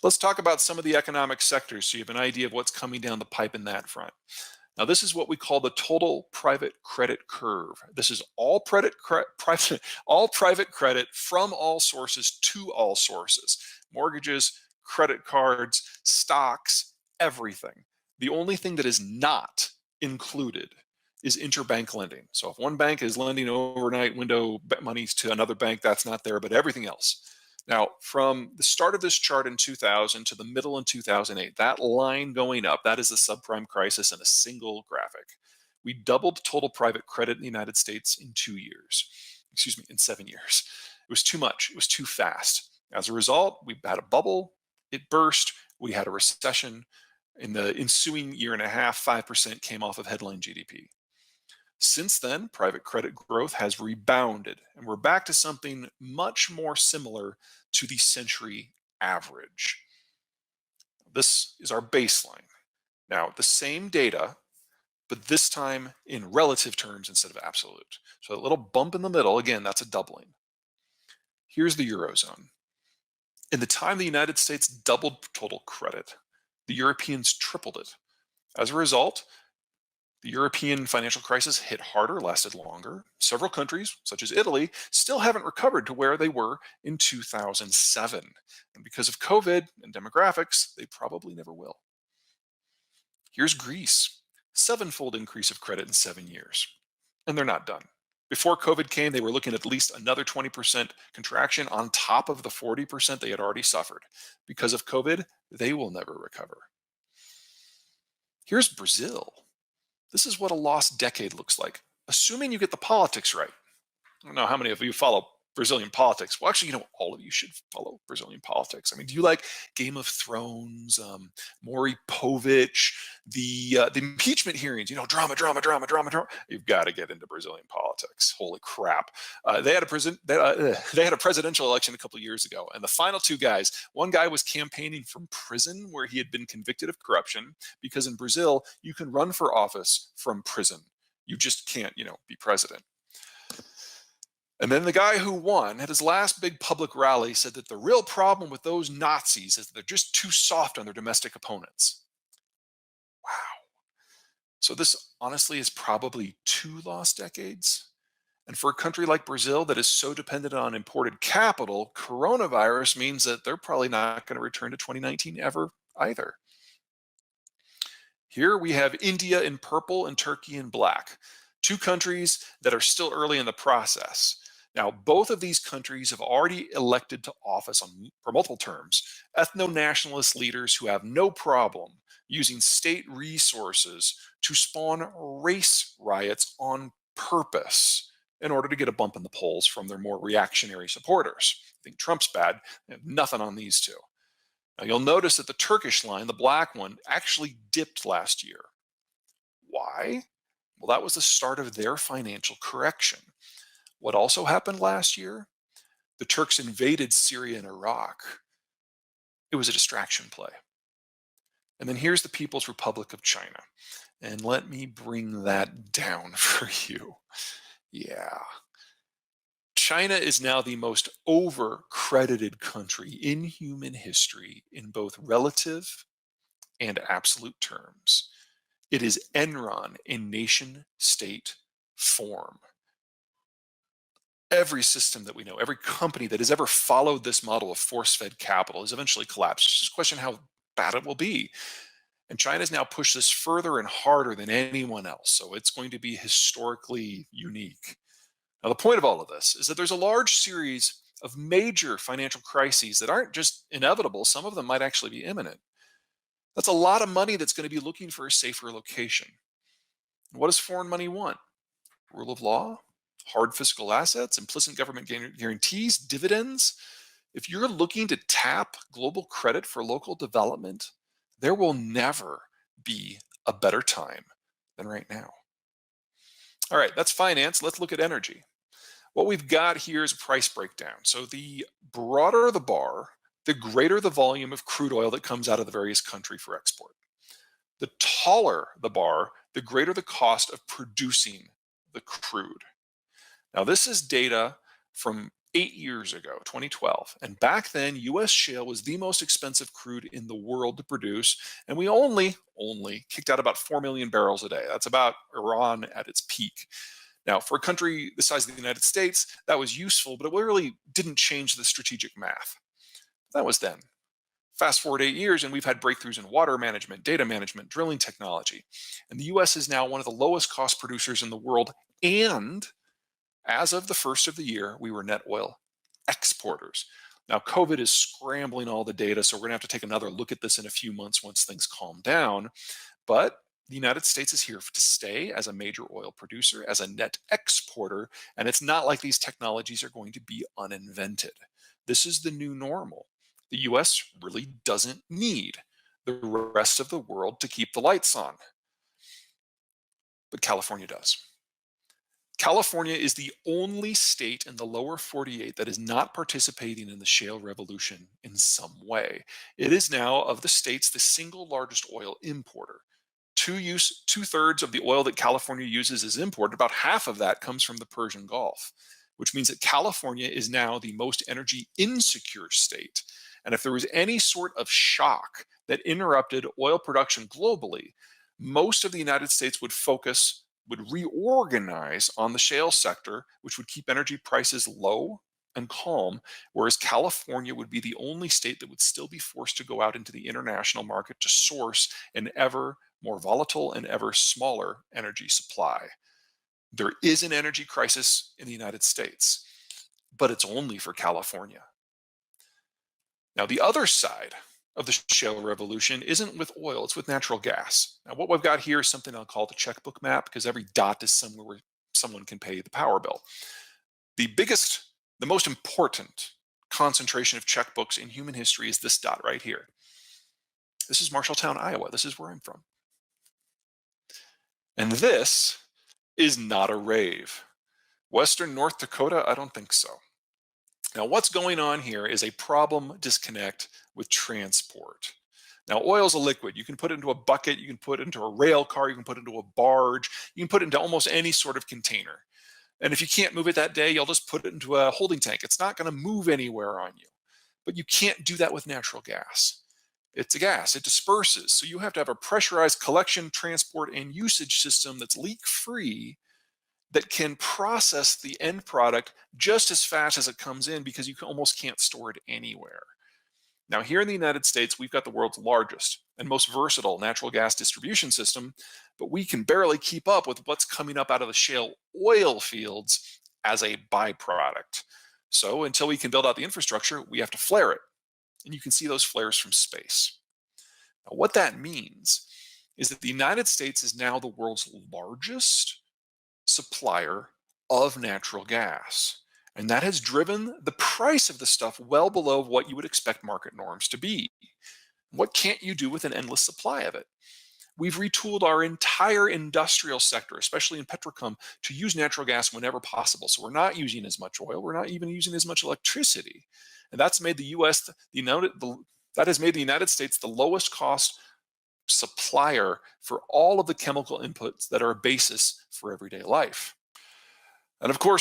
Let's talk about some of the economic sectors so you have an idea of what's coming down the pipe in that front. Now, this is what we call the total private credit curve. This is all all private credit from all sources to all sources. Mortgages, credit cards, stocks, everything. The only thing that is not included is interbank lending. So if one bank is lending overnight window monies to another bank, that's not there, but everything else. Now, from the start of this chart in 2000 to the middle in 2008, that line going up, that is the subprime crisis in a single graphic. We doubled total private credit in the United States in 2 years. Excuse me, in 7 years. It was too much. It was too fast. As a result, we had a bubble. It burst. We had a recession. In the ensuing year and a half, 5% came off of headline GDP. Since then, private credit growth has rebounded, and we're back to something much more similar to the century average. This is our baseline. Now, the same data, but this time in relative terms instead of absolute. So a little bump in the middle, again, that's a doubling. Here's the Eurozone. In the time the United States doubled total credit, the Europeans tripled it. As a result, the European financial crisis hit harder, lasted longer. Several countries, such as Italy, still haven't recovered to where they were in 2007. And because of COVID and demographics, they probably never will. Here's Greece, sevenfold increase of credit in 7 years. And they're not done. Before COVID came, they were looking at least another 20% contraction on top of the 40% they had already suffered. Because of COVID, they will never recover. Here's Brazil. This is what a lost decade looks like, assuming you get the politics right. I don't know how many of you follow Brazilian politics. Well, actually, all of you should follow Brazilian politics. I mean, do you like Game of Thrones, Maury Povich, the impeachment hearings? Drama. You've got to get into Brazilian politics. Holy crap! They had a presidential election a couple of years ago, and the final two guys. One guy was campaigning from prison where he had been convicted of corruption, because in Brazil you can run for office from prison. You just can't, be president. And then the guy who won at his last big public rally said that the real problem with those Nazis is that they're just too soft on their domestic opponents. Wow. So this honestly is probably 2 lost decades. And for a country like Brazil that is so dependent on imported capital, coronavirus means that they're probably not going to return to 2019 ever either. Here we have India in purple and Turkey in black, 2 countries that are still early in the process. Now, both of these countries have already elected to office for multiple terms ethno-nationalist leaders who have no problem using state resources to spawn race riots on purpose in order to get a bump in the polls from their more reactionary supporters. I think Trump's bad. They have nothing on these two. Now, you'll notice that the Turkish line, the black one, actually dipped last year. Why? Well, that was the start of their financial correction. What also happened last year? The Turks invaded Syria and Iraq. It was a distraction play. And then here's the People's Republic of China. And let me bring that down for you. Yeah. China is now the most over-credited country in human history in both relative and absolute terms. It is Enron in nation-state form. Every system that we know, every company that has ever followed this model of force-fed capital has eventually collapsed. It's just a question how bad it will be. And China's now pushed this further and harder than anyone else. So it's going to be historically unique. Now, the point of all of this is that there's a large series of major financial crises that aren't just inevitable. Some of them might actually be imminent. That's a lot of money that's going to be looking for a safer location. What does foreign money want? Rule of law? Hard fiscal assets, implicit government guarantees, dividends. If you're looking to tap global credit for local development, there will never be a better time than right now. All right, that's finance. Let's look at energy. What we've got here is a price breakdown. So the broader the bar, the greater the volume of crude oil that comes out of the various country for export. The taller the bar, the greater the cost of producing the crude. Now, this is data from 8 years ago, 2012. And back then, US shale was the most expensive crude in the world to produce. And we only kicked out about 4 million barrels a day. That's about Iran at its peak. Now, for a country the size of the United States, that was useful, but it really didn't change the strategic math. That was then. Fast forward 8 years, and we've had breakthroughs in water management, data management, drilling technology. And the US is now one of the lowest cost producers in the world. And as of the first of the year, we were net oil exporters. Now, COVID is scrambling all the data, so we're going to have to take another look at this in a few months once things calm down. But the United States is here to stay as a major oil producer, as a net exporter, and it's not like these technologies are going to be uninvented. This is the new normal. The US really doesn't need the rest of the world to keep the lights on, but California does. California is the only state in the lower 48 that is not participating in the shale revolution in some way. It is now, of the states, the single largest oil importer. Two-thirds of the oil that California uses is imported. About half of that comes from the Persian Gulf, which means that California is now the most energy insecure state. And if there was any sort of shock that interrupted oil production globally, most of the United States would reorganize on the shale sector, which would keep energy prices low and calm, whereas California would be the only state that would still be forced to go out into the international market to source an ever more volatile and ever smaller energy supply. There is an energy crisis in the United States, but it's only for California. Now, the other side of the shale revolution isn't with oil, it's with natural gas. Now, what we've got here is something I'll call the checkbook map, because every dot is somewhere where someone can pay the power bill. The most important concentration of checkbooks in human history is this dot right here. This is Marshalltown, Iowa. This is where I'm from. And this is not a rave. Western North Dakota, I don't think so. Now, what's going on here is a problem disconnect with transport. Now, oil is a liquid. You can put it into a bucket, you can put it into a rail car, you can put it into a barge, you can put it into almost any sort of container. And if you can't move it that day, you'll just put it into a holding tank. It's not going to move anywhere on you. But you can't do that with natural gas. It's a gas, it disperses. So you have to have a pressurized collection, transport, and usage system that's leak-free, that can process the end product just as fast as it comes in, because you almost can't store it anywhere. Now, here in the United States, we've got the world's largest and most versatile natural gas distribution system, but we can barely keep up with what's coming up out of the shale oil fields as a byproduct. So until we can build out the infrastructure, we have to flare it. And you can see those flares from space. Now, what that means is that the United States is now the world's largest supplier of natural gas. And that has driven the price of the stuff well below what you would expect market norms to be. What can't you do with an endless supply of it? We've retooled our entire industrial sector, especially in petrochem, to use natural gas whenever possible. So we're not using as much oil, we're not even using as much electricity. And that's made the that has made the United States the lowest cost supplier for all of the chemical inputs that are a basis for everyday life. And of course,